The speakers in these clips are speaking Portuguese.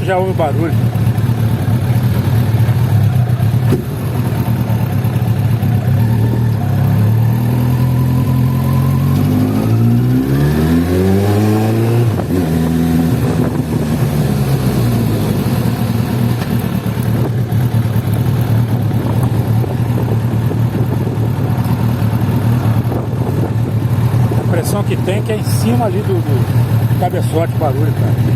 que já ouve o barulho. A pressão que tem que é em cima ali do cabeçote, barulho, cara.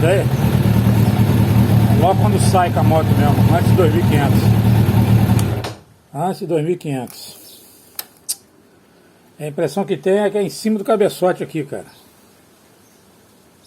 Aí, logo quando sai com a moto mesmo, antes de 2500. Antes de 2500. A impressão que tem é que é em cima do cabeçote aqui, cara.